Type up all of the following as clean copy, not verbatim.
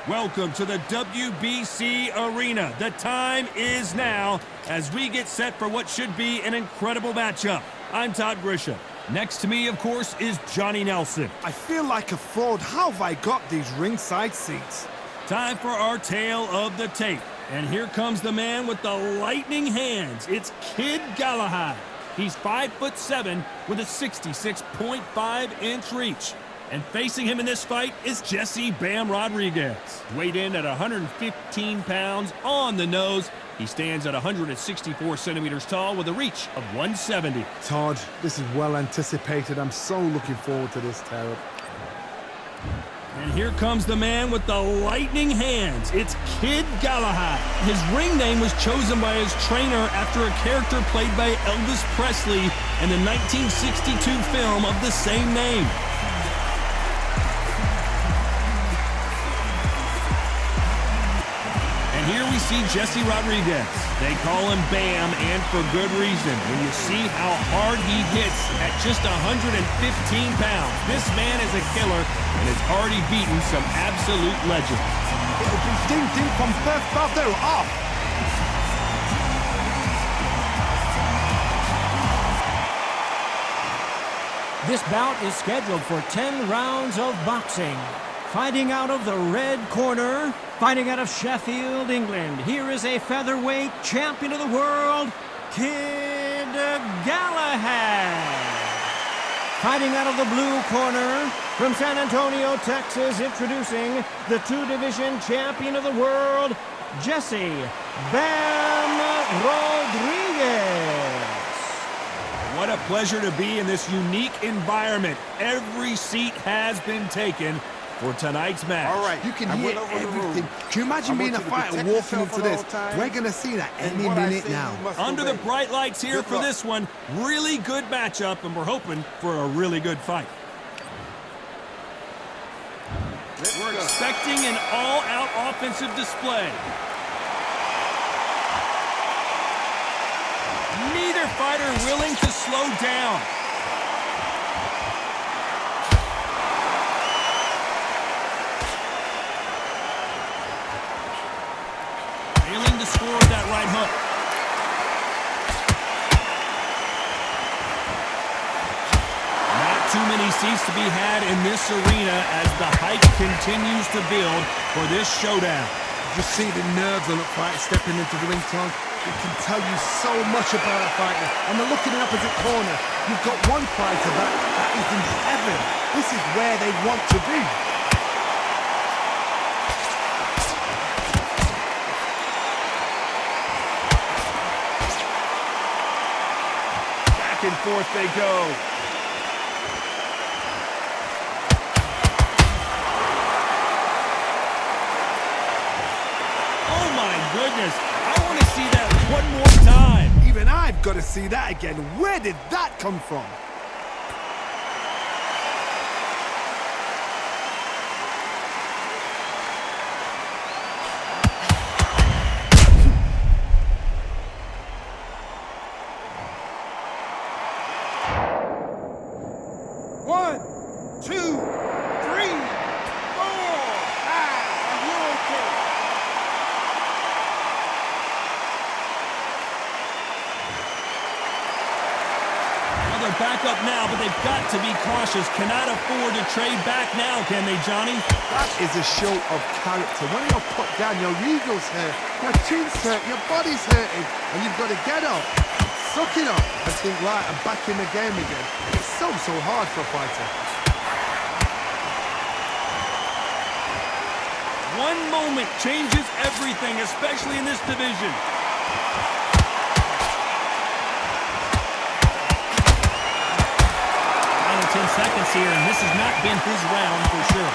Welcome to the WBC Arena. The time is now as we get set for what should be an incredible matchup. I'm Todd Grisham. Next to me, of course, is Johnny Nelson. I feel like a fraud. How have I got these ringside seats? Time for our tale of the tape. And here comes the man with the lightning hands. It's Kid Galahad. He's 5'7" with a 66.5-inch reach. And facing him in this fight is Jesse Bam Rodriguez. Weighed in at 115 pounds on the nose. He stands at 164 centimeters tall with a reach of 170. Todd, this is well anticipated. I'm so looking forward to this, Tara. And here comes the man with the lightning hands. It's Kid Galahad. His ring name was chosen by his trainer after a character played by Elvis Presley in the 1962 film of the same name. Here we see Jesse Rodriguez. They call him Bam, and for good reason. When you see how hard he hits at just 115 pounds, this man is a killer and has already beaten some absolute legends. It'll be ding-ding from first ball off. This bout is scheduled for 10 rounds of boxing. Fighting out of the red corner, fighting out of Sheffield, England, here is a featherweight champion of the world, Kid Galahad. Fighting out of the blue corner, from San Antonio, Texas, introducing the two-division champion of the world, Jesse Bam Rodriguez. What a pleasure to be in this unique environment. Every seat has been taken for tonight's match. All right, you can hear everything. Can you imagine being a fighter walking into this? We're going to see that any minute now. Under the bright lights here for this one. Really good matchup, and we're hoping for a really good fight. We're expecting an all-out offensive display. Neither fighter willing to slow down. Failing to score with that right hook. Not too many seats to be had in this arena as the hype continues to build for this showdown. Just see the nerves on the fighter stepping into the ring, Tom. It can tell you so much about a fighter. And the look in the opposite corner, you've got one fighter that is in heaven. This is where they want to be. Back and forth they go. Oh my goodness. I want to see that one more time. Even I've got to see that again. Where did that come from? One, two, three, four, five, and you're okay. Well, they're back up now, but they've got to be cautious. Cannot afford to trade back now, can they, Johnny? That is a show of character. When you're put down, your ego's hurt, your chin's hurt, your body's hurting, and you've got to get up, suck it up, and think, right, I'm back in the game again. It's so hard for a fighter. One moment changes everything, especially in this division. Final 10 seconds here, and this has not been his round for sure.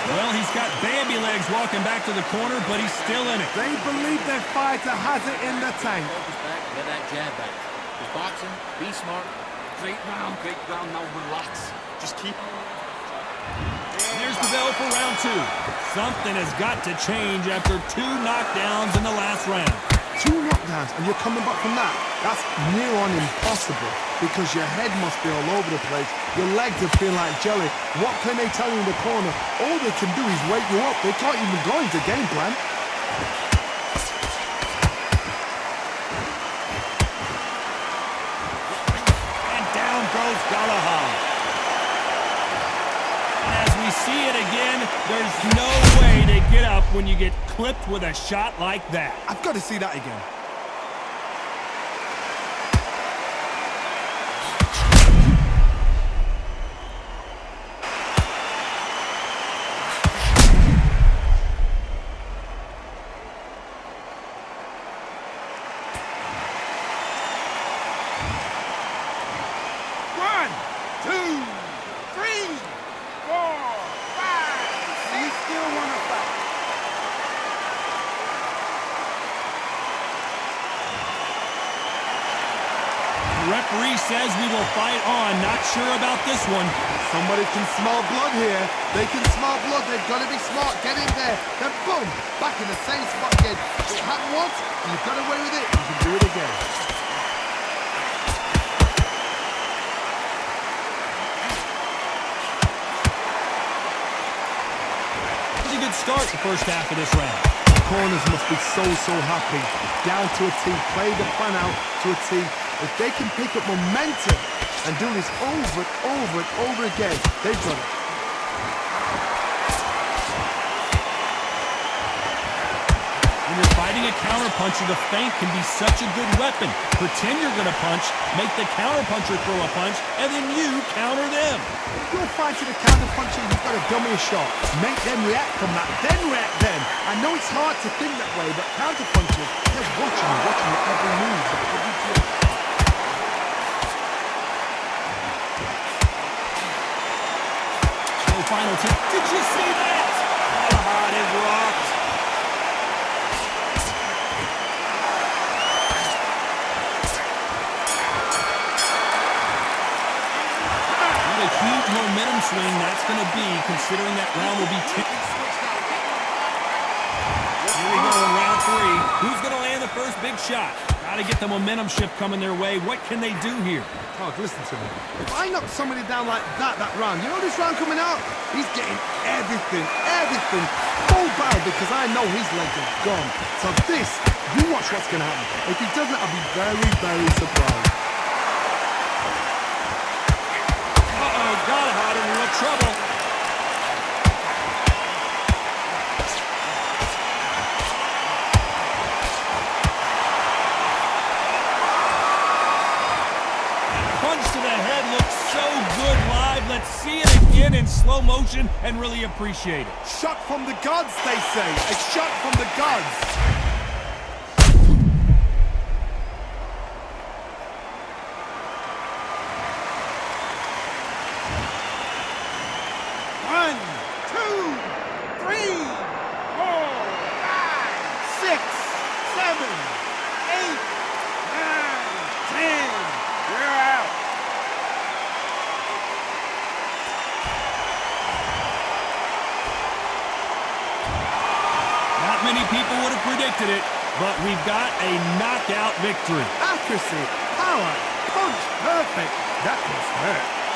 Well, he's got Bambi legs walking back to the corner, but he's still in it. They believe their fighter has it in the tank. Focus back and get that jab back. Just boxing, be smart. Great round, now relax. Just keep... There's the bell for round two. Something has got to change after 2 knockdowns in the last round. 2 knockdowns, and you're coming back from that? That's near on impossible because your head must be all over the place. Your legs are feeling like jelly. What can they tell you in the corner? All they can do is wake you up. They can't even go into game plan. And down goes Galahad. And as we see it again, there's no way to get up when you get clipped with a shot like that. I've got to see that again. Referee says we will fight on. Not sure about this one. Somebody can smell blood here. They can smell blood. They've got to be smart. Get in there. Then boom, back in the same spot again. It happened once, and you've got away with it. You can do it again. Pretty good start the first half of this round. Corners must be so happy. Down to a T. Play the plan out to a T. If they can pick up momentum and do this over and over and over again, they've got it. When you're fighting a counterpuncher, the feint can be such a good weapon. Pretend you're going to punch, make the counterpuncher throw a punch, and then you counter them. If you're fighting a counterpuncher, you've got to dummy a shot. Make them react from that, then react then. I know it's hard to think that way, but counterpunchers, they're watching your every move, every drill. Final tip. Did you see that? Galahad is rocked. What a huge momentum swing that's going to be, considering that round will be 10. Here we go in round 3. Who's going to land the first big shot? Got to get the momentum shift coming their way. What can they do here? Oh, listen to me. If I knock somebody down like that round, you know this round coming out? He's getting everything, full barrel because I know his legs are gone. So this, you watch what's going to happen. If he doesn't, I'll be very surprised. Uh-oh, Galahad in real trouble. Punch to the head looks so good live. Let's see it again in slow motion and really appreciate it. Shot from the gods, they say. A shot from the gods. One, two, three, 4, 5, 6, 7, 8, 9, 10. You're out. Not many people would have predicted it, but we've got a knockout victory. Accuracy, power, punch, perfect. That must hurt.